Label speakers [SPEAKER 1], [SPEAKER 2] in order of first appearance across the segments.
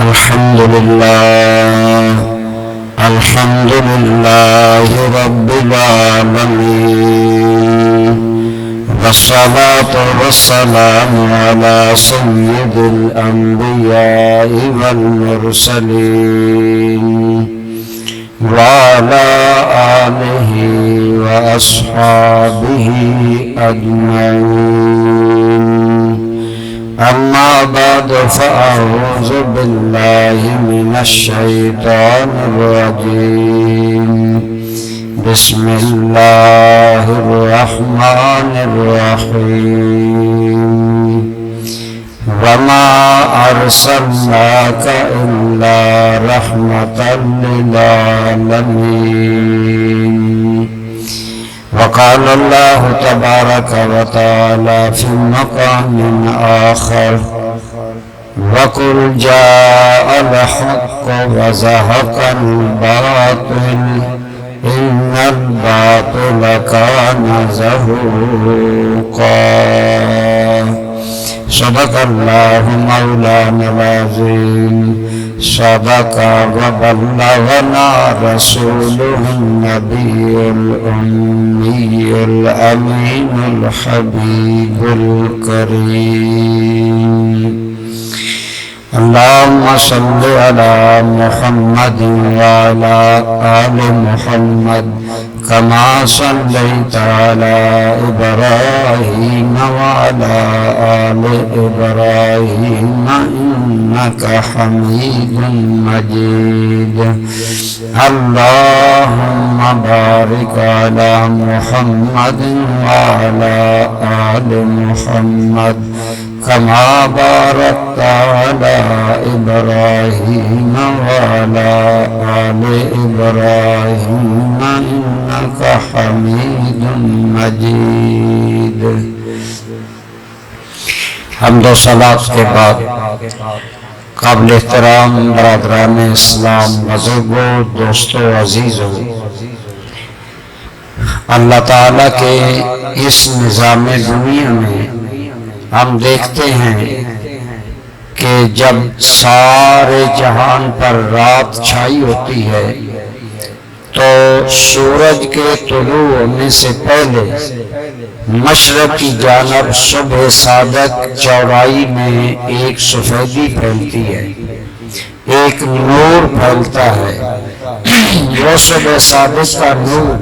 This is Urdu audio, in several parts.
[SPEAKER 1] الحمد لله رب العالمين، والصلاة والسلام على سيد الأنبياء والمرسلين وعلى آله وأصحابه أجمعين. أما بعد، فأعوذ بالله من الشيطان الرجيم. بسم الله الرحمن الرحيم. وما أرسلناك إلا رحمة للعالمين. وقال الله تبارك وتعالى في مقام آخر: وقل جاء الحق وزهق الباطل إن الباطل كان زهوقا. صدق الله مولانا العظيم. صدق وبلغنا رسوله النبي الأمي الأمين الحبيب الكريم. اللهم صل على محمد وعلى آل محمد كما صليت على إبراهيم وعلى آل إبراهيم إنك حميد مجيد. اللهم بارك على محمد وعلى آل محمد كما باركت على إبراهيم وعلى آل إبراهيم إنك حميد مجيد. حمد و صلاة کے بعد قابل احترام برادران اسلام، بزرگوں، دوستوں، عزیزوں، اللہ تعالیٰ کے اس نظام دنیا میں ہم دیکھتے ہیں کہ جب سارے جہان پر رات چھائی ہوتی ہے تو سورج کے طلوع ہونے سے پہلے مشرق کی جانب صبح صادق چورائی میں ایک سفیدی پھیلتی ہے، ایک نور پھیلتا ہے. وہ صبح صادق کا نور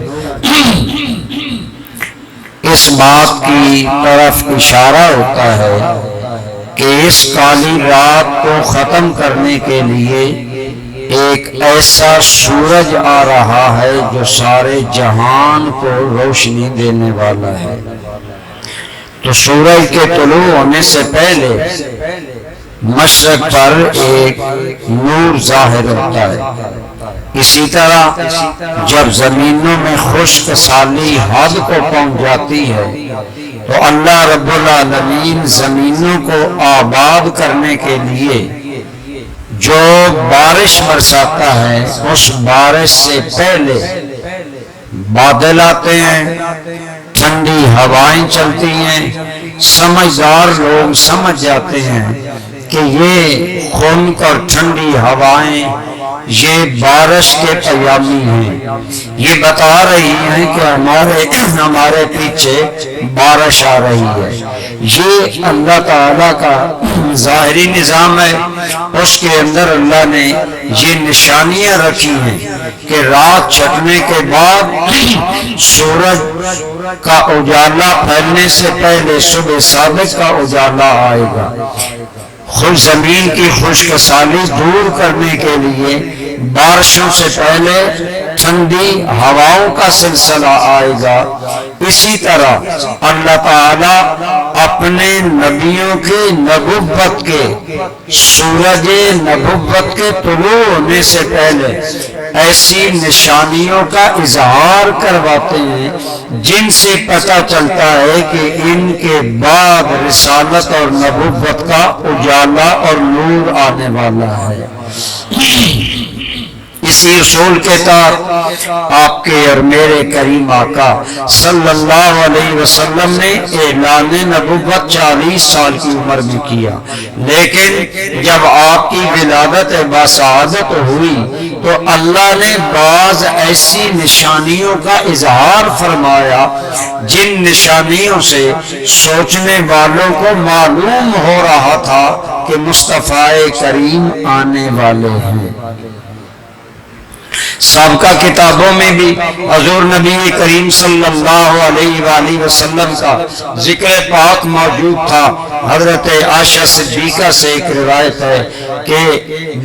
[SPEAKER 1] اس بات کی طرف اشارہ ہوتا ہے کہ اس کالی رات کو ختم کرنے کے لیے ایک ایسا سورج آ رہا ہے جو سارے جہان کو روشنی دینے والا ہے. تو سورج کے طلوع ہونے سے پہلے مشرق پر ایک نور ظاہر ہوتا ہے. اسی طرح جب زمینوں میں خشک سالی حد کو پہنچ جاتی ہے تو اللہ رب العالمین زمینوں کو آباد کرنے کے لیے جو بارش برساتا ہے اس بارش سے پہلے بادل آتے ہیں، ٹھنڈی ہوائیں چلتی ہیں. سمجھدار لوگ سمجھ جاتے ہیں کہ یہ خنک اور ٹھنڈی ہوائیں یہ بارش کے پیامی ہیں، یہ بتا رہی ہیں کہ ہمارے پیچھے بارش آ رہی ہے. یہ اللہ تعالیٰ کا ظاہری نظام ہے. اس کے اندر اللہ نے یہ نشانیاں رکھی ہیں کہ رات چھٹنے کے بعد سورج کا اجالا پھیلنے سے پہلے صبح صادق کا اجالا آئے گا. خود زمین کی خشک سالی دور کرنے کے لیے بارشوں سے پہلے ٹھنڈی ہواؤں کا سلسلہ آئے گا. اسی طرح اللہ تعالیٰ اپنے نبیوں کے نبوت کے سورج نبوت کے طلوع ہونے سے پہلے ایسی نشانیوں کا اظہار کرواتے ہیں جن سے پتہ چلتا ہے کہ ان کے بعد رسالت اور نبوت کا اجالا اور نور آنے والا ہے. اسی اصول کے تحت آپ کے اور میرے کریم آقا صلی اللہ علیہ وسلم نے اعلان نبوت 40 سال کی عمر میں کیا، لیکن جب آپ کی ولادت باسعادت ہوئی تو اللہ نے بعض ایسی نشانیوں کا اظہار فرمایا جن نشانیوں سے سوچنے والوں کو معلوم ہو رہا تھا کہ مصطفیٰ کریم آنے والے ہیں۔ سابقہ کتابوں میں بھی حضور نبی کریم صلی اللہ علیہ وآلہ وسلم کا ذکر پاک موجود تھا۔ حضرت عائشہ صدیقہ سے ایک روایت ہے کہ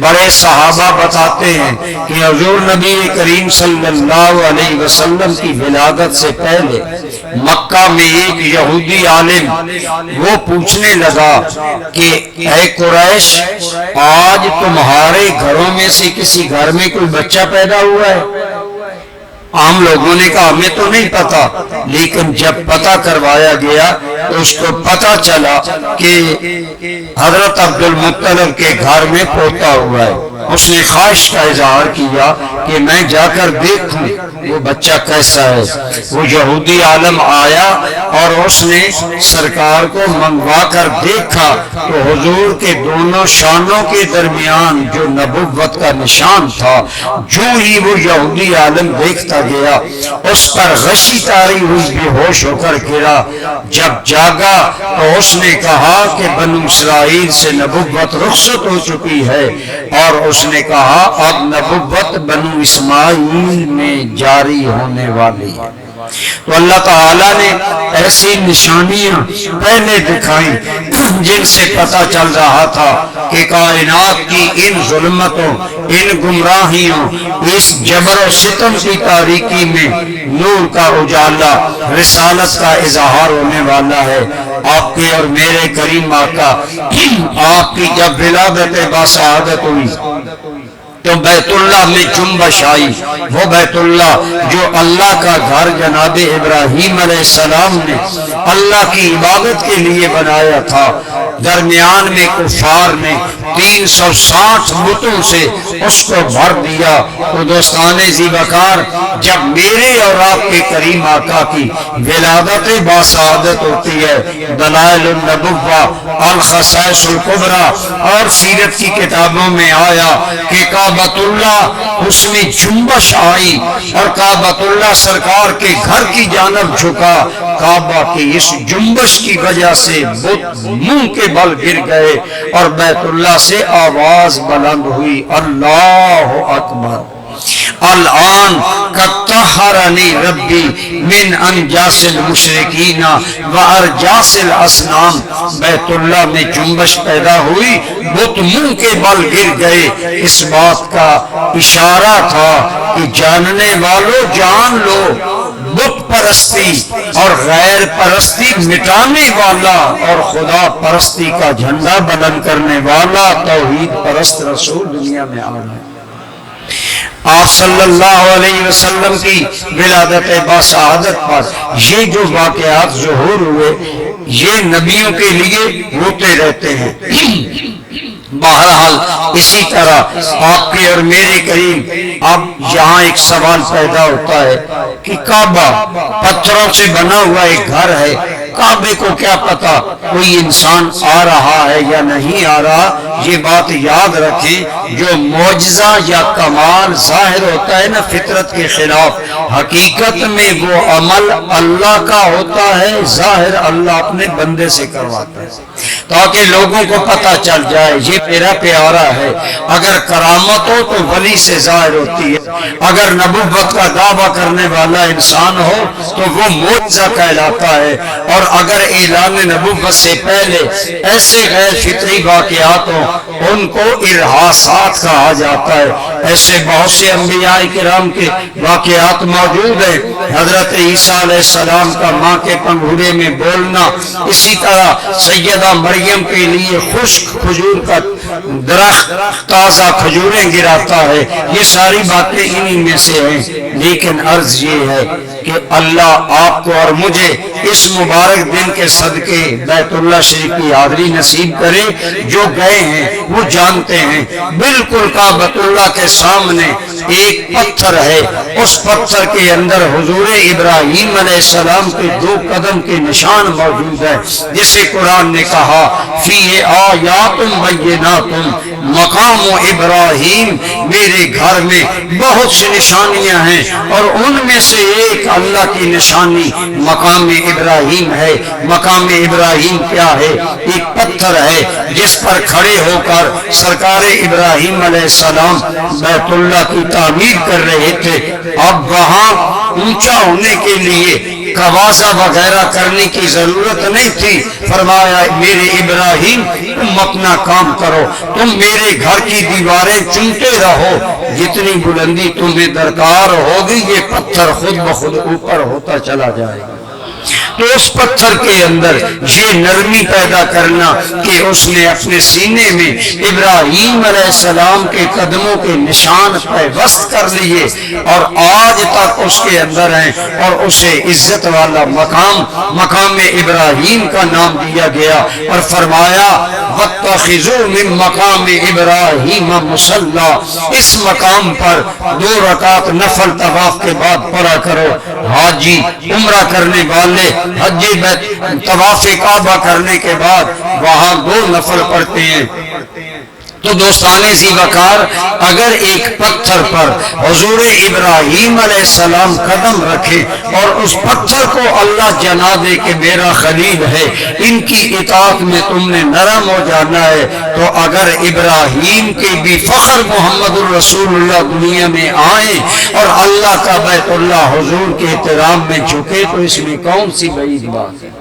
[SPEAKER 1] بڑے صحابہ بتاتے ہیں کہ حضور نبی کریم صلی اللہ علیہ وسلم کی ولادت سے پہلے مکہ میں ایک یہودی عالم وہ پوچھنے لگا کہ اے قریش، آج تمہارے گھروں میں سے کسی گھر میں کوئی بچہ پیدا ہوا ہے؟ عام لوگوں نے کہا ہمیں تو نہیں پتا، لیکن جب پتہ کروایا گیا تو اس کو پتہ چلا کہ حضرت عبد المطلب کے گھر میں پوتا ہوا ہے۔ اس نے خواہش کا اظہار کیا کہ میں جا کر دیکھوں وہ بچہ کیسا ہے۔ وہ یہودی عالم آیا اور اس نے سرکار کو منگوا کر دیکھا تو حضور کے دونوں شانوں کے درمیان جو نبوت کا نشان تھا، جو ہی وہ یہودی عالم دیکھتا گیا اس پر غشی طاری ہوئی بے ہوش ہو کر گرا۔ جب جاگا تو اس نے کہا کہ بنو اسرائیل سے نبوت رخصت ہو چکی ہے، اور اس نے کہا اب نبوت بنو اسماعیل میں جاری ہونے والی ہے۔ تو اللہ تعالیٰ نے ایسی نشانیاں پہلے دکھائیں جن سے پتہ چل رہا تھا کہ کائنات کی ان ظلمتوں، ان گمراہیوں، اس جبر و ستم کی تاریکی میں نور کا اجالا، رسالت کا اظہار ہونے والا ہے۔ آپ کے اور میرے کریم آقا آپ کی جب ولادت باسعادت ہوئی تو بیت اللہ میں جنبش آئی۔ وہ بیت اللہ جو اللہ کا گھر جناب ابراہیم علیہ السلام نے اللہ کی عبادت کے لیے بنایا تھا، درمیان میں کفار نے 360 بتوں سے اس کو بھر دیا۔ تو دوستان ذی وقار، جب میرے اور آپ کے کریم آقا کی ولادت باسعادت ہوتی ہے، دلائل النبوہ، الخصائص الکبریٰ اور سیرت کی کتابوں میں آیا کہ کعبۃ اللہ اس میں جنبش آئی اور کعبۃ اللہ سرکار کے گھر کی جانب جھکا۔ کعبہ کی اس جنبش کی وجہ سے بت منہ کے بل گر گئے اور بیت اللہ سے آواز بلند ہوئی، اللہ اکبر، الآن کطہرنی ربی من انجاس المشرکین و ارجاس الاصنام۔ بیت اللہ میں جنبش پیدا ہوئی، بت منہ کے بل گر گئے۔ اس بات کا اشارہ تھا کہ جاننے والوں جان لو، بت پرستی اور غیر پرستی مٹانے والا اور خدا پرستی کا جھنڈا بلند کرنے والا توحید پرست رسول دنیا میں آ رہا ہے۔ آپ صلی اللہ علیہ وسلم کی ولادت باسعادت پر یہ جو واقعات ظہور ہوئے یہ نبیوں کے لیے ہوتے رہتے ہیں۔ بہرحال اسی طرح آپ کے اور میرے کریم، اب یہاں ایک سوال پیدا ہوتا ہے کہ کعبہ پتھروں سے بنا ہوا ایک گھر ہے، کعبے کو کیا پتا کوئی انسان آ رہا ہے یا نہیں آ رہا۔ یہ بات یاد رکھیں، جو معجزہ یا کمال ظاہر ہوتا ہے نا فطرت کے خلاف، حقیقت میں وہ عمل اللہ کا ہوتا ہے، ظاہر اللہ اپنے بندے سے کرواتا ہے تاکہ لوگوں کو پتہ چل جائے یہ میرا پیارا ہے۔ اگر کرامت ہو تو ولی سے ظاہر ہوتی ہے، اگر نبوت کا دعویٰ کرنے والا انسان ہو تو وہ معجزہ کہلاتا ہے، اور اگر اعلان نبوت سے پہلے ایسے غیر فطری واقعات ہوں ان کو ارہاسات کہا جاتا ہے۔ ایسے بہت سے انبیاء کرام کے واقعات موجود ہیں، حضرت عیسیٰ علیہ السلام کا ماں کے پنگھورے میں بولنا، اسی طرح سیدہ مریم کے لیے خشک کھجور کا درخت تازہ کھجوریں گراتا ہے، یہ ساری باتیں انہی میں سے ہیں۔ لیکن عرض یہ ہے کہ اللہ آپ کو اور مجھے اس مبارک دن کے صدقے بیت اللہ شریف کی حاضری نصیب کرے۔ جو گئے ہیں وہ جانتے ہیں، بالکل کعبۃ اللہ کے سامنے ایک پتھر ہے، اس پتھر کے اندر حضور ابراہیم علیہ السلام کے 2 قدم کے نشان موجود ہے، جسے قرآن نے کہا فی آیات بینات مقام ابراہیم، میرے گھر میں بہت سی نشانیاں ہیں اور ان میں سے ایک اللہ کی نشانی مقام ابراہیم ہے۔ مقام ابراہیم کیا ہے؟ ایک پتھر ہے جس پر کھڑے ہو کر سرکار ابراہیم علیہ السلام بیت اللہ کی تعمیر کر رہے تھے۔ اب وہاں اونچا ہونے کے لیے کواسا وغیرہ کرنے کی ضرورت نہیں تھی۔ فرمایا میرے ابراہیم تم اپنا کام کرو، تم میرے گھر کی دیواریں چنتے رہو، جتنی بلندی تمہیں درکار ہوگی یہ پتھر خود بخود اوپر ہوتا چلا جائے گا۔ تو اس پتھر کے اندر یہ نرمی پیدا کرنا کہ اس نے اپنے سینے میں ابراہیم علیہ السلام کے قدموں کے نشان پیوست کر لیے اور آج تک اس کے اندر ہیں، اور اسے عزت والا مقام ابراہیم کا نام دیا گیا اور فرمایا وَاتَّخِذُوا مِن مَقَامِ إِبْرَاهِيمَ مُصَلًّى، اس مقام پر 2 رکعت نفل طواف کے بعد پڑھا کرو۔ حاجی عمرہ کرنے والے حج طواف کعبہ کرنے کے بعد وہاں 2 نفل پڑھتے ہیں۔ تو دوستان ذی وقار، اگر ایک پتھر پر حضور ابراہیم علیہ السلام قدم رکھے اور اس پتھر کو اللہ جنا دے کہ میرا خلیل ہے، ان کی اطاعت میں تم نے نرم ہو جانا ہے، تو اگر ابراہیم کے بھی فخر محمد الرسول اللہ دنیا میں آئیں اور اللہ کا بیت اللہ حضور کے احترام میں جھکے تو اس میں کون سی بعید بات ہے؟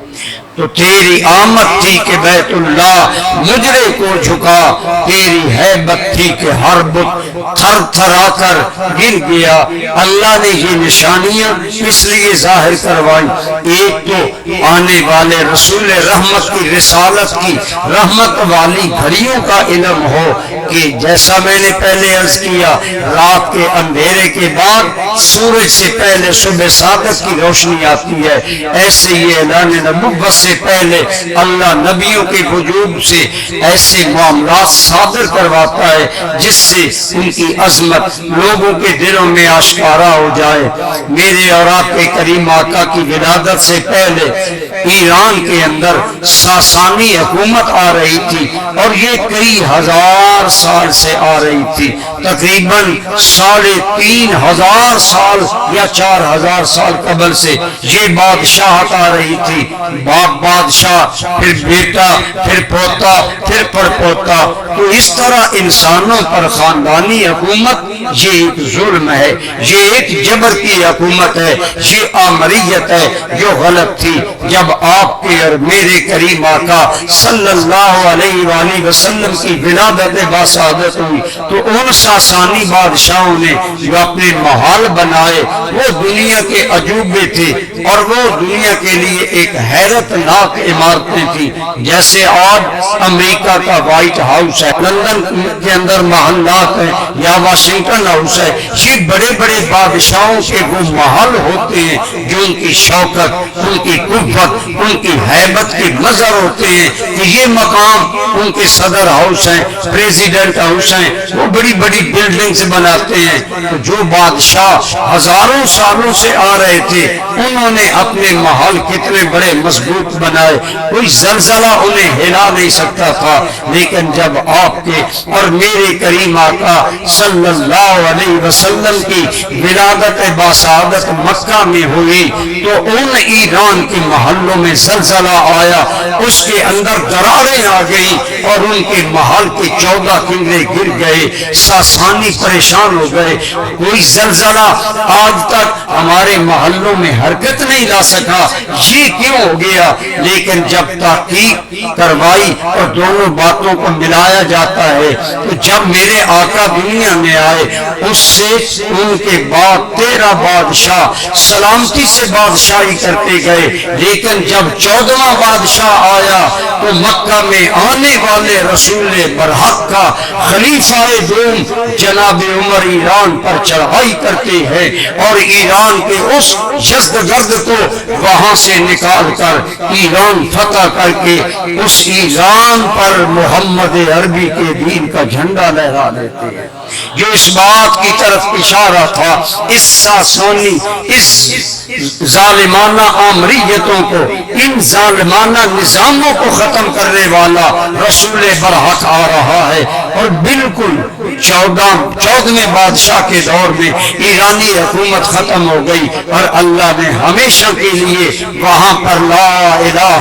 [SPEAKER 1] تو تیری آمد تھی کہ بیت اللہ مجرے کو جھکا، تیری ہیبت تھی کہ ہر بت تھر تھرا کر گر گیا۔ اللہ نے یہ نشانیاں اس لیے ظاہر کروائی، ایک تو آنے والے رسول رحمت کی رسالت کی رحمت والی گھڑیوں کا علم ہو کہ جیسا میں نے پہلے عرض کیا، رات کے اندھیرے کے بعد سورج سے پہلے صبح صادق کی روشنی آتی ہے، ایسے یہ اعلان نبوت سے پہلے اللہ نبیوں کے وجود سے ایسے معاملات صادر کرواتا ہے جس سے ان کی عظمت لوگوں کے دلوں میں آشکارا ہو جائے۔ میرے اور آپ کے کریم آقا کی ولادت سے پہلے ایران کے اندر ساسانی حکومت آ رہی تھی اور یہ کئی ہزار سال سے آ رہی تھی، تقریباً 3500 سال یا 4000 سال قبل سے یہ بادشاہت آ رہی تھی۔ باپ بادشاہ، پھر بیٹا، پھر پوتا، پھر پڑپوتا، تو اس طرح انسانوں پر خاندانی حکومت یہ ایک ظلم ہے، یہ ایک جبر کی حکومت ہے، یہ آمریت ہے جو غلط تھی۔ جب آپ کے اور میرے کریم آقا صلی اللہ علیہ وآلہ وسلم کی ولادت باسعادت ہوئی تو ان ساسانی بادشاہوں نے جو اپنے محل بنائے وہ دنیا کے عجوبے تھے اور وہ دنیا کے لیے ایک حیرت ناک عمارتیں تھیں، جیسے آج امریکہ کا وائٹ ہاؤس ہے، لندن کے اندر محلات ہیں یا واشنگٹن ہاؤس ہے۔ یہ بڑے بڑے بادشاہوں کے وہ محل ہوتے ہیں جو ان کی شوکت، ان کی قوت، ان کی ہیبت کے مظہر ہوتے ہیں کہ یہ مقام ان کے صدر ہاؤس ہیں، پریزیڈنٹ ہاؤس ہیں، وہ بڑی بڑی بلڈنگز بناتے ہیں۔ تو جو بادشاہ ہزاروں سالوں سے آ رہے تھے انہوں نے اپنے محل کتنے بڑے مضبوط بنائے، کوئی زلزلہ انہیں ہلا نہیں سکتا تھا۔ لیکن جب آپ کے اور میرے کریم آقا صلی اللہ علیہ وسلم کی ولادت باسعادت مکہ میں ہوئی تو ان ایران کے محلوں میں زلزلہ آیا، اس کے اندر دراریں آ گئی اور ان کے محل کے 14 قلعے گر گئے، ساسانی پریشان ہو گئے۔ کوئی زلزلہ آج تک ہمارے محلوں میں حرکت نہیں لا سکا، یہ کیوں ہو گیا؟ لیکن جب تحقیق کروائی اور دونوں باتوں کو ملایا جاتا ہے تو جب میرے آقا دنیا میں آئے اس سے ان کے بعد 13 بادشاہ سلامتی سے بادشاہی کرتے گئے، لیکن جب 14واں بادشاہ آیا تو مکہ میں آنے والے رسول برحق کا خلیفہ دوم جناب عمر ایران پر چڑھائی کرتے ہیں اور اور ایران کے اس یزد گرد کو وہاں سے نکال کر ایران فتح کر کے اس ایران پر محمد عربی کے دین کا جھنڈا لہرا دیتے ہیں، جو اس بات کی طرف اشارہ تھا، اس ساسانی، اس ظالمانہ آمریتوں کو، ان ظالمانہ نظاموں کو ختم کرنے والا رسول برحق آ رہا ہے۔ اور بالکل 14ویں بادشاہ کے دور میں ایرانی حکومت ختم ہو گئی اور اللہ نے ہمیشہ کے لیے وہاں پر لا الہ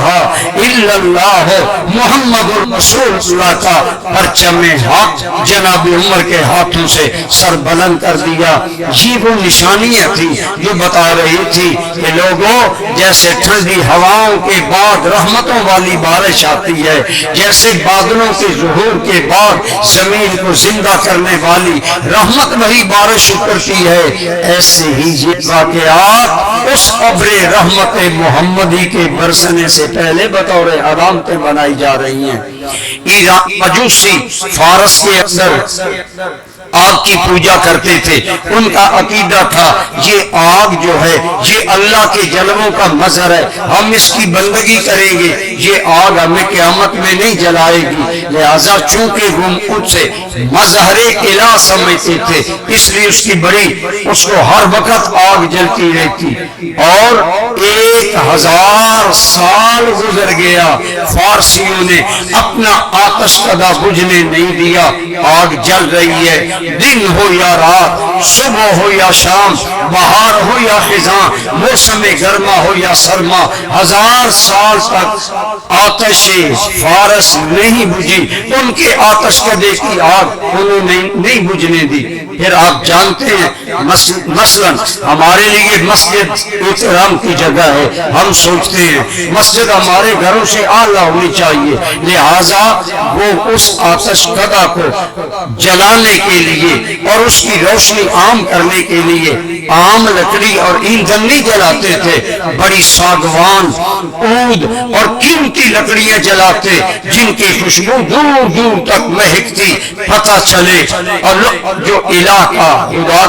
[SPEAKER 1] الا اللہ محمد رسول اللہ کا پرچم حق جناب عمر کے ہاتھوں سے سر بلند کر دیا۔ یہ وہ نشانیاں تھی جو بتا رہی تھی کہ لوگوں، جیسے ٹھنڈی ہواؤں کے بعد رحمتوں والی بارش آتی ہے، جیسے بادلوں کے ظہور کے بعد زمین کو زندہ کرنے والی رحمت وہی بارش اترتی ہے، ایسے ہی یہ واقعات اس ابر رحمت محمدی کے برسنے سے پہلے بطور علامتیں بنائی جا رہی ہیں۔ ایران مجوسی فارس کے اندر آگ کی پوجا کرتے تھے، ان کا عقیدہ تھا یہ آگ جو ہے یہ اللہ کے جلووں کا مظہر ہے، ہم اس کی بندگی کریں گے، یہ آگ ہمیں قیامت میں نہیں جلائے گی، لہذا چونکہ وہ ان سے مظہر الہ سمجھتے تھے اس لیے اس کو ہر وقت آگ جلتی رہتی۔ اور 1000 سال گزر گیا، فارسیوں نے اپنا آتش کدا بجھنے نہیں دیا، آگ جل رہی ہے، دن ہو یا رات، صبح ہو یا شام، بہار ہو یا خزاں، موسم گرما ہو یا سرما، 1000 سال تک آتش فارس نہیں بجھی، ان کے آتش کدے کی آگ انہوں نے نہیں بجھنے دی۔ پھر آپ جانتے ہیں مثلا ہمارے لیے مسجد احترام کی جگہ ہے، ہم سوچتے ہیں مسجد ہمارے گھروں سے اعلیٰ ہونی چاہیے، لہذا وہ اس آتش کدا کو جلانے کے لیے اور اس کی روشنی عام کرنے کے لیے عام لکڑی اور ایندھن نہیں جلاتے تھے، بڑی ساگوان، عود اور قیمتی لکڑیاں جلاتے جن کی خوشبو دور دور تک مہکتی، پتہ چلے اور جو خدا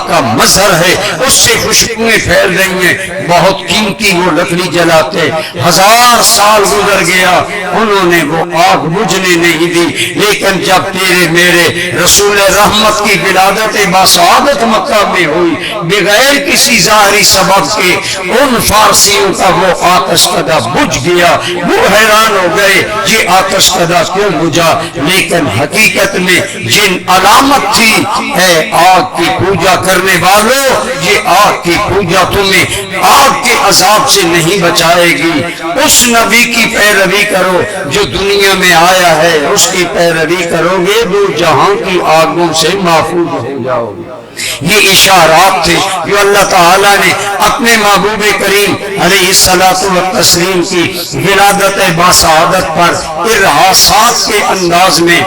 [SPEAKER 1] کا مظہر ہے اس سے خوشبوئیں پھیل رہی ہیں، بہت قیمتی وہ لکڑی جلاتے۔ 1000 سال گزر گیا، انہوں نے وہ آگ بجھنے نہیں دی، لیکن جب تیرے میرے رسول رحمت کی ولادت باسعادت مکہ میں ہوئی، بغیر کسی ظاہری سبب کے ان فارسیوں کا وہ آتش کدا بجھ گیا، وہ حیران ہو گئے یہ آتش کدا کیوں بجھا، لیکن حقیقت میں جن علامت تھی، اے آگ کی پوجا کرنے والوں، یہ آگ کی پوجا تمہیں آگ کے عذاب سے نہیں بچائے گی، اس نبی کی پیروی کرو جو دنیا میں آیا ہے، اس کی پیروی کرو گے دو جہاں کی آگوں سے محفوظ ہو جاؤ گے۔ یہ اشارات تھے جو اللہ تعالیٰ نے اپنے محبوب کریم علیہ الصلوۃ والتسلیم کی ولادت باسعادت پر ارہاسات کے انداز میں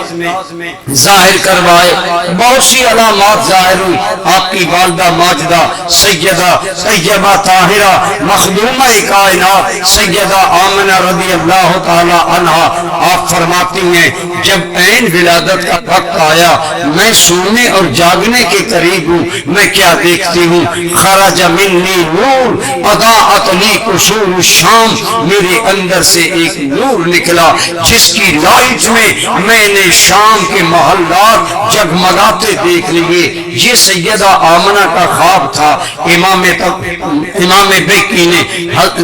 [SPEAKER 1] ظاہر کروائے۔ بہت سی علامات ظاہر ہوئی، آپ کی والدہ ماجدہ سیدہ طیبہ طاہرہ مخدومہ کائنات سیدہ آمنہ رضی اللہ تعالی عنہا، آپ فرماتی ہیں جب عین ولادت کا وقت آیا، میں سونے اور جاگنے کے قریب ہوں، میں کیا دیکھتی ہوں، خرج منی نور اضاءت لی قصور الشام، میرے اندر سے ایک نور نکلا جس کی لائٹ میں نے شام کے محلات جگمگاتے دیکھ لیے۔ یہ سیدہ آمنہ کا خواب تھا۔ امام بیکی نے،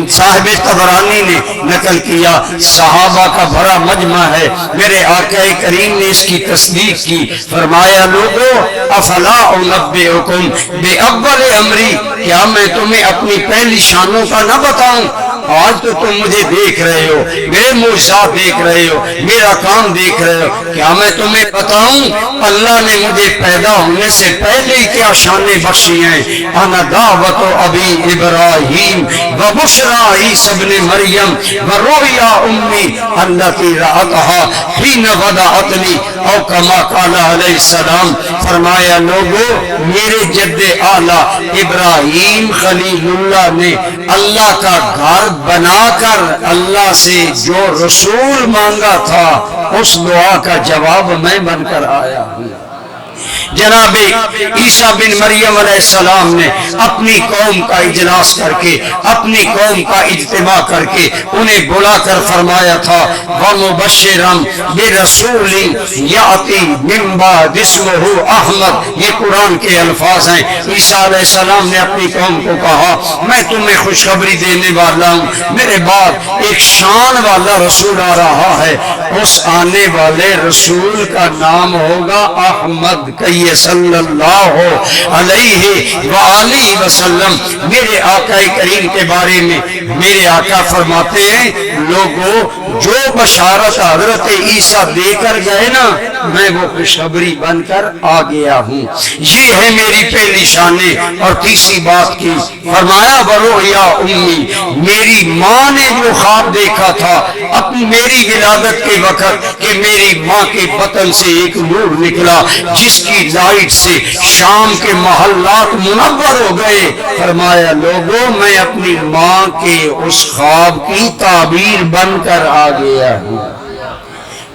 [SPEAKER 1] صاحب طبرانی نے نقل کیا، صحابہ کا بڑا مجمع ہے، میرے آقا کریم نے اس کی تصدیق کی، فرمایا لوگو افلا انبئکم بأول امری، کیا میں تمہیں اپنی پہلی شانوں کا نہ بتاؤں؟ آج تو تم مجھے دیکھ رہے ہو، میرے معجزات دیکھ رہے ہو، میرا کام دیکھ رہے ہو، کیا میں تمہیں بتاؤں اللہ نے مجھے پیدا ہونے سے پہلے ہی کیا شانیں بخشی ہیں؟ انا دعوت ابی ابراہیم و بشرا عیسی ابن مریم و رؤیا امی التي رأتها حين وضعتنی، او کما قال علیہ السلام، فرمایا لوگو میرے جد اعلیٰ ابراہیم خلیل اللہ نے اللہ کا گھر بنا کر اللہ سے جو رسول مانگا تھا اس دعا کا جواب میں بن کر آیا ہوں۔ جناب عیسیٰ بن مریم علیہ السلام نے اپنی قوم کا اجلاس کر کے، اپنی قوم کا اجتماع کر کے انہیں بلا کر فرمایا تھا وَمُبَشِّرًا بِرَسُولٍ يَأْتِي مِن بَعْدِهِ اسْمُهُ احمد، یہ قرآن کے الفاظ ہیں۔ عیسیٰ علیہ السلام نے اپنی قوم کو کہا میں تمہیں خوشخبری دینے والا ہوں، میرے بعد ایک شان والا رسول آ رہا ہے، اس آنے والے رسول کا نام ہوگا احمد، کہیے صلی اللہ علیہ وآلہ وسلم۔ میرے آقا کریم کے بارے میں میرے آقا فرماتے ہیں لوگوں جو بشارت حضرت عیسیٰ دے کر گئے نا میں وہ خوشخبری بن کر آ گیا ہوں، یہ ہے میری پہلی شانیں۔ اور تیسری بات کی فرمایا برؤیا امی، میری ماں نے جو خواب دیکھا تھا اپنی میری ولادت کے وقت کہ میری ماں کے بطن سے ایک نور نکلا جس کی لائٹ سے شام کے محلات منور ہو گئے، فرمایا لوگوں میں اپنی ماں کے اس خواب کی تعبیر بن کر آ گیا ہوں۔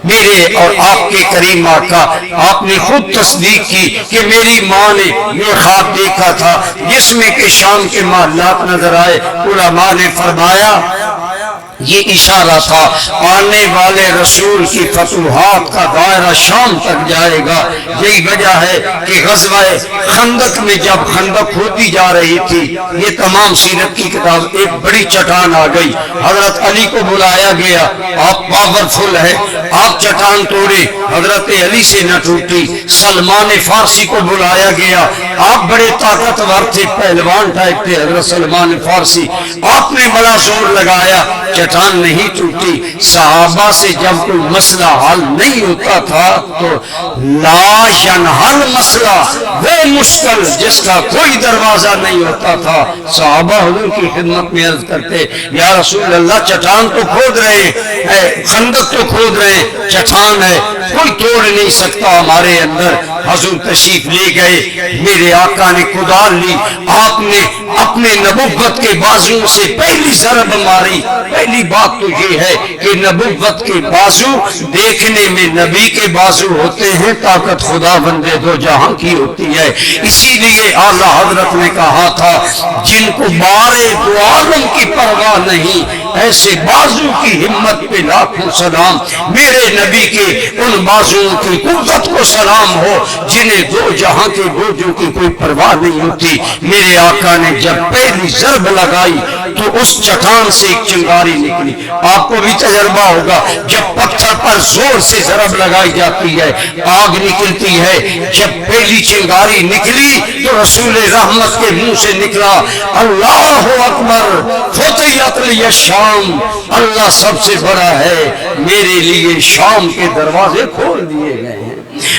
[SPEAKER 1] میرے اور آپ کے کریم آقا آپ نے خود تصدیق کی کہ میری ماں نے یہ خواب دیکھا تھا جس میں کہ شام کے محلات نظر آئے۔ علماء نے فرمایا یہ اشارہ تھا آنے والے رسول کی فتوحات کا دائرہ شام تک جائے گا۔ یہی وجہ ہے کہ غزوہ خندق میں جب خندق ہوتی جا رہی تھی یہ تمام سیرت کی کتاب ایک بڑی چٹان آ گئی، حضرت علی کو بلایا گیا، آپ پاورفل ہے آپ چٹان توڑے، حضرت علی سے نہ ٹوٹی۔ سلمان فارسی کو بلایا گیا، آپ بڑے طاقتور تھے، پہلوان ٹائپ تھے حضرت سلمان فارسی، آپ نے بڑا زور لگایا، چٹان نہیں ٹوٹی۔ صحابہ سے جب کوئی مسئلہ حل نہیں ہوتا تھا تو لا ینحل مسئلہ، وہ مشکل جس کا کوئی دروازہ نہیں ہوتا تھا، صحابہ حضور کی خدمت میں عرض کرتے یا رسول اللہ چٹان تو کھود رہے ہیں، خندق تو کھود رہے ہیں، چٹان ہے کوئی توڑ نہیں سکتا ہمارے اندر۔ حضور تشریف لے گئے، میرے آقا نے کدال لی، آپ نے اپنے نبوت کے بازو سے پہلی ضرب ماری۔ پہلی بات تو یہ ہے کہ نبوت کے بازو دیکھنے میں نبی کے بازو ہوتے ہیں، طاقت خدا بندے دو جہاں کی ہوتی ہے۔ اسی لیے اعلیٰ حضرت نے کہا تھا جن کو بارے دو عالم کی پرواہ نہیں ایسے بازو کی ہمت پہ لاکھوں سلام، میرے نبی کے ان بازوؤں کی قوت کو سلام ہو جنہیں دو جہاں کے بوجھوں کی کوئی پرواہ نہیں ہوتی۔ میرے آقا نے جب پہلی ضرب لگائی تو اس چٹان سے ایک چنگاری نکلی۔ آپ کو بھی تجربہ ہوگا جب پتھر پر زور سے ضرب لگائی جاتی ہے آگ نکلتی ہے، جب پہلی چنگاری نکلی تو رسول رحمت کے منہ سے نکلا اللہ اکبر فتحت لی الشام، اللہ سب سے بڑا ہے، میرے لیے شام کے دروازے کھول دیے گئے ہیں۔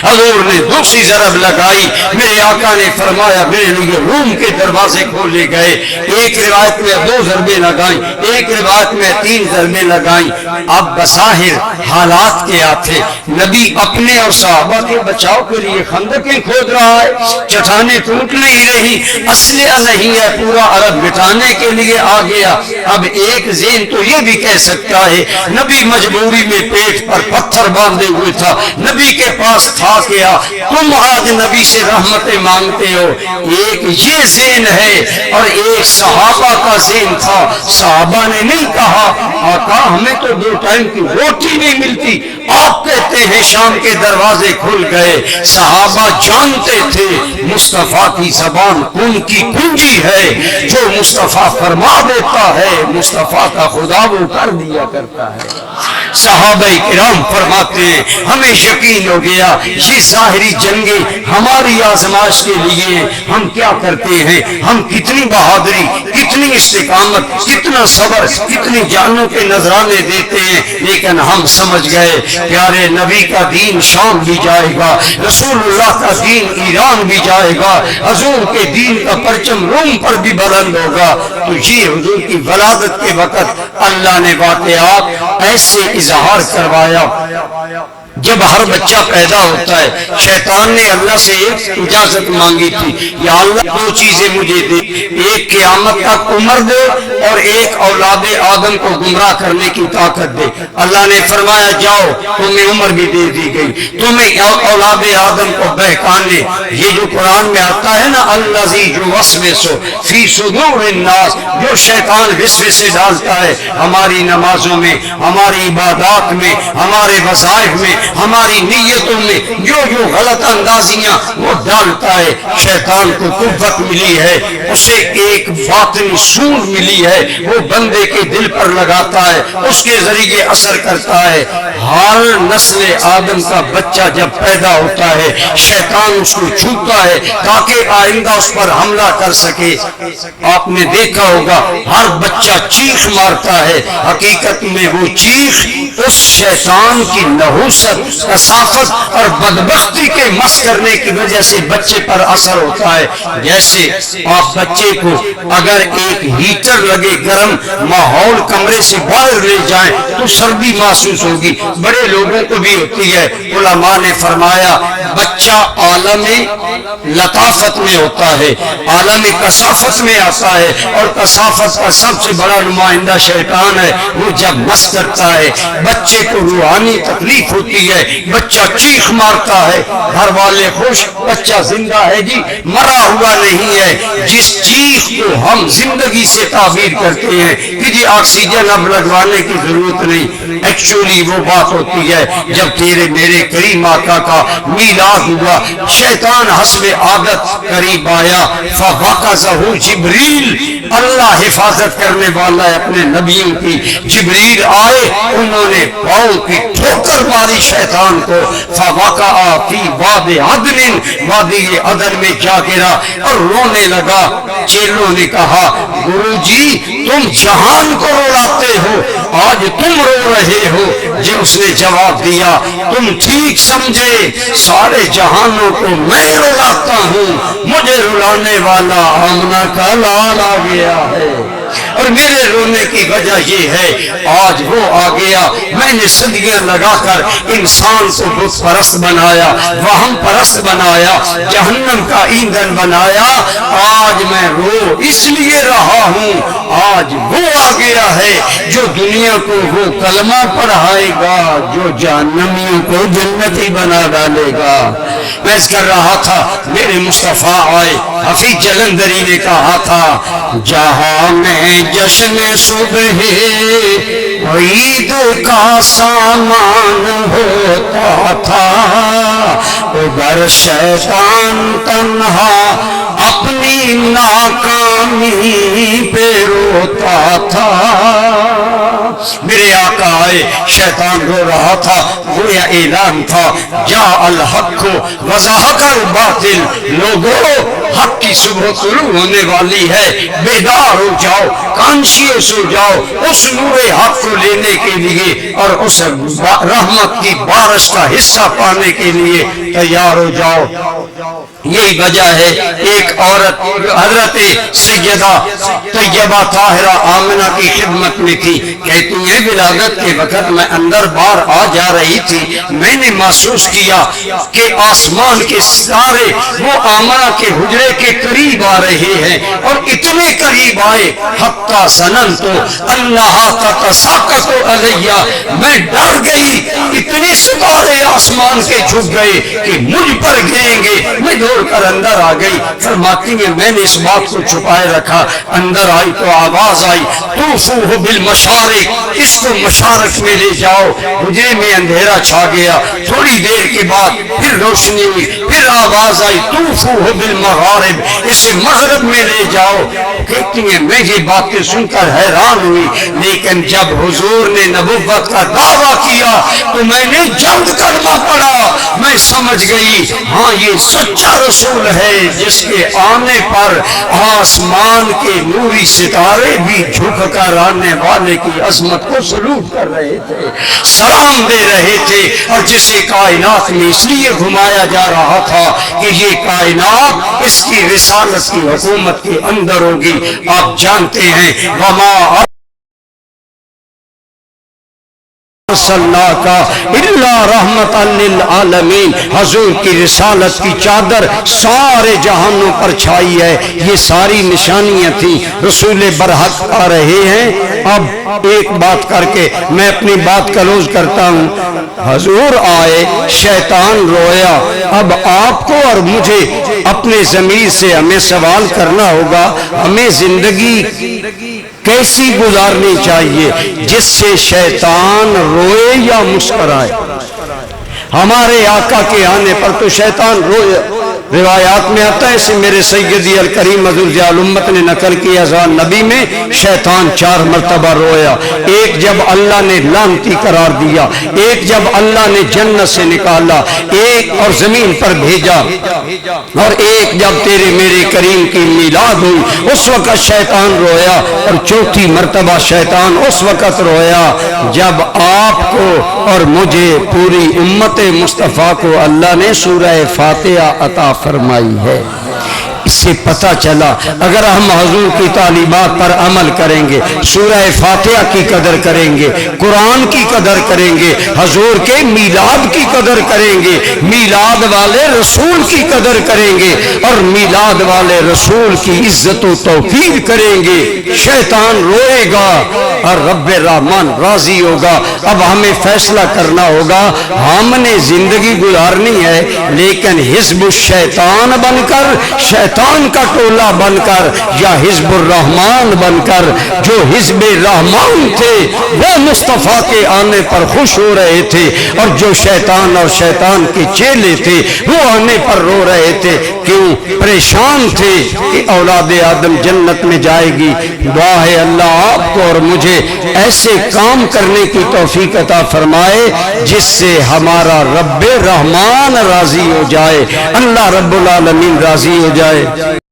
[SPEAKER 1] حضور نے دوسری ضرب لگائی، میرے آقا نے فرمایا میرے لیے روم کے دروازے کھولے گئے۔ ایک روایت میں 2 ضربیں لگائیں، ایک روایت میں 3 ضربیں لگائیں۔ اب بظاہر حالات کیا تھے، نبی اپنے اور صحابہ کے بچاؤ کے لیے خندقیں کھود رہا ہے، چٹانیں ٹوٹ نہیں رہی، اسلحہ نہیں ہے، پورا عرب مٹانے کے لیے آ گیا۔ اب ایک ذہن تو یہ بھی کہہ سکتا ہے نبی مجبوری میں پیٹ پر پتھر باندھے ہوئے تھا، نبی کے پاس تھا کیا، تم آج نبی سے رحمتیں مانگتے ہو۔ ایک یہ ذہن ہے اور ایک صحابہ کا ذہن تھا، صحابہ نے نہیں کہا آقا ہمیں تو 2 ٹائم کی روٹی نہیں ملتی، آپ کہتے ہیں شام کے دروازے کھل گئے۔ صحابہ جانتے تھے مصطفیٰ کی زبان ان کی کنجی ہے، جو مصطفیٰ فرما دیتا ہے مصطفیٰ کا خدا وہ کر دیا کرتا ہے۔ صحابہ کرام فرماتے ہیں ہمیں یقین ہو گیا یہ ظاہری جنگیں ہماری آزمائش کے لیے، ہم کیا کرتے ہیں، ہم کتنی بہادری، کتنی استقامت، کتنا صبر، کتنی جانوں کے نذرانے دیتے ہیں، لیکن ہم سمجھ گئے پیارے نبی کا دین شام بھی جائے گا، رسول اللہ کا دین ایران بھی جائے گا، حضور کے دین کا پرچم روم پر بھی بلند ہوگا۔ تو یہ حضور کی ولادت کے وقت اللہ نے واقعات ایسے اظہار کروایا جب ہر بچہ پیدا ہوتا ہے شیطان نے اللہ سے ایک اجازت مانگی تھی، یا اللہ دو چیزیں مجھے دے، ایک قیامت تک عمر دے اور ایک اولاد آدم کو گمراہ کرنے کی طاقت دے۔ اللہ نے فرمایا جاؤ، تمہیں عمر بھی دے دی گئی، تمہیں اولاد آدم کو بہکانے، یہ جو قرآن میں آتا ہے نا الذی جو وسوسہ فی صدور الناس، جو شیطان وسوسے ڈالتا ہے ہماری نمازوں میں، ہماری عبادات میں، ہمارے وظائف میں، ہماری نیتوں میں، جو غلط اندازیاں وہ ڈالتا ہے، شیطان کو قوت ملی ہے، اسے ایک باطنی سونگ ملی ہے، وہ بندے کے دل پر لگاتا ہے، اس کے ذریعے اثر کرتا ہے۔ ہر نسل آدم کا بچہ جب پیدا ہوتا ہے شیطان اس کو چھوتا ہے تاکہ آئندہ اس پر حملہ کر سکے۔ آپ نے دیکھا ہوگا ہر بچہ چیخ مارتا ہے، حقیقت میں وہ چیخ اس شیطان کی نحوست، کثافت اور بدبختی کے مس کرنے کی وجہ سے بچے پر اثر ہوتا ہے۔ جیسے آپ بچے کو اگر ایک ہیٹر لگے گرم ماحول کمرے سے باہر لے جائیں تو سردی محسوس ہوگی، بڑے لوگوں کو بھی ہوتی ہے۔ علماء نے فرمایا بچہ عالم لطافت میں ہوتا ہے، عالم کثافت میں آتا ہے، اور کثافت کا سب سے بڑا نمائندہ شیطان ہے۔ وہ جب مس کرتا ہے بچے کو روحانی تکلیف ہوتی ہے، بچہ چیخ مارتا ہے، گھر والے خوش، بچہ زندہ ہے جی، مرا ہوا نہیں ہے۔ جس چیخ کو ہم زندگی سے تعبیر کرتے ہیں کہ جی آکسیجن اب لگوانے کی ضرورت نہیں، ایکچولی وہ بات ہوتی ہے جب تیرے میرے کریم آقا کا میلاد ہوا، شیطان حسب عادت قریب آیا، فوقظہ جبریل، اللہ حفاظت کرنے والا ہے اپنے نبیوں کی، جبریل آئے، انہوں نے پاؤں کی ٹھوکر ماری شیطان کو، فوقع فی واد عدن، وادی عدن میں جا گرا اور رونے لگا۔ چیلوں نے کہا گرو جی تم جہان کو رولاتے ہو، آج تم رو رہے ہو۔ جو اس نے جواب دیا تم ٹھیک سمجھے، سارے جہانوں کو میں رولاتا ہوں، مجھے رلانے والا آمنہ کا لال آ گیا ہے، اور میرے رونے کی وجہ یہ ہے آج وہ آ گیا۔ میں نے صدیاں لگا کر انسان کو بت پرست بنایا، وہم پرست بنایا، جہنم کا ایندھن بنایا، آج میں رو اس لیے رہا ہوں، آج وہ آ گیا ہے جو دنیا کو وہ کلمہ پڑھائے گا جو جہنمیوں کو جنتی بنا ڈالے گا۔ میں کر رہا تھا میرے مصطفیٰ آئے، حفیظ جلندری نے کہا تھا جہاں میں جشن صبح عید کا سامان ہوتا تھا، ادھر شیطان تنہا اپنی ناکامی پہ روتا تھا۔ میرے آقا آئے، شیطان رو رہا تھا، گویا اعلان تھا جا الحق وزحق الباطل، لوگوں حق کی صبح طلوع ہونے والی ہے، بیدار ہو جاؤ، کانشیس ہو جاؤ اس نور حق کو لینے کے لیے اور اس رحمت کی بارش کا حصہ پانے کے لیے تیار ہو جاؤ۔ یہی وجہ ہے ایک عورت حضرت سیدہ طیبہ طاہرہ آمنہ کی خدمت میں تھی، کہتی ہیں ولادت کے وقت میں اندر باہر آ جا رہی تھی، میں نے محسوس کیا کہ آسمان کے ستارے وہ آمنہ کے حجرے کے قریب آ رہے ہیں، اور اتنے قریب آئے حتی سننت اللہ تتساقط علیہ، میں ڈر گئی، اتنے ستارے آسمان کے جھک گئے کہ مجھ پر گریں گے، میں دوڑ کر اندر آ گئی۔ فرماتی ہیں میں نے اس بات کو چھپائے رکھا، اندر آئی تو آواز آئی طوفوہ بالمشارق، اس کو مشارق میں لے جاؤ۔ حجرے میں اندھیرا چھا گیا، تھوڑی دیر کے بعد پھر روشنی ہوئی، پھر آواز آئی طوفوہ بالمغارب، اسے مغرب میں لے جاؤ۔ کہتی ہیں میں یہ باتیں سن کر حیران ہوئی، لیکن جب حضور نے نبوت کا دعویٰ کیا تو میں نے جلد کلمہ پڑھا، میں سمجھ گئی ہاں یہ سچا رسول ہے جس کے آنے پر آسمان کے نوری ستارے بھی جھک کر آنے والے کی عظمت کو سلوٹ کر رہے تھے، سلام دے رہے تھے، اور جسے کائنات میں اس لیے گھمایا جا رہا تھا کہ یہ کائنات اس کی رسالت کی حکومت کے اندر ہوگی۔ آپ جانتے ہیں وما ارسلناکا الا رحمتا للعالمین، حضور کی رسالت کی چادر سارے جہانوں پر چھائی ہے۔ یہ ساری نشانیاں تھیں، رسول برحق آ رہے ہیں۔ اب ایک بات کر کے میں اپنی بات کلوز کرتا ہوں۔ حضور آئے، شیطان رویا، اب آپ کو اور مجھے اپنے ضمیر سے ہمیں سوال کرنا ہوگا، ہمیں زندگی کیسی گزارنی چاہیے جس سے شیطان روئے یا مسکرائے؟ ہمارے آقا کے آنے پر تو شیطان روئے، روایات میں آتا ہے، اسے میرے سیدی الکریم حضور ضیاء الامت نے نقل کیا، اذان نبی میں شیطان 4 مرتبہ رویا۔ ایک جب اللہ نے لعنتی قرار دیا، ایک جب اللہ نے جنت سے نکالا، ایک اور زمین پر بھیجا، اور ایک جب تیرے میرے کریم کی میلاد ہوئی اس وقت شیطان رویا، اور چوتھی مرتبہ شیطان اس وقت رویا جب آپ کو اور مجھے پوری امت مصطفیٰ کو اللہ نے سورہ فاتحہ عطا فرمائی ہے۔ اس سے پتہ چلا اگر ہم حضور کی تعلیمات پر عمل کریں گے، سورہ فاتحہ کی قدر کریں گے، قرآن کی قدر کریں گے، حضور کے میلاد کی قدر کریں گے، میلاد والے رسول کی قدر کریں گے، اور میلاد والے رسول کی عزت و توقیر کریں گے، شیطان روئے گا اور رب الرحمن راضی ہوگا۔ اب ہمیں فیصلہ کرنا ہوگا، ہم نے زندگی گزارنی ہے لیکن حزب الشیطان بن کر، شیطان کا ٹولہ بن کر، یا حزب الرحمن بن کر۔ جو حزب الرحمن تھے وہ مصطفیٰ کے آنے پر خوش ہو رہے تھے، اور جو شیطان اور شیطان کے چیلے تھے وہ آنے پر رو رہے تھے، کیوں؟ پریشان تھے کہ اولاد آدم جنت میں جائے گی۔ دعا ہے اللہ آپ کو اور مجھے ایسے کام کرنے کی توفیق عطا فرمائے جس سے ہمارا رب رحمان راضی ہو جائے، اللہ رب العالمین راضی ہو جائے۔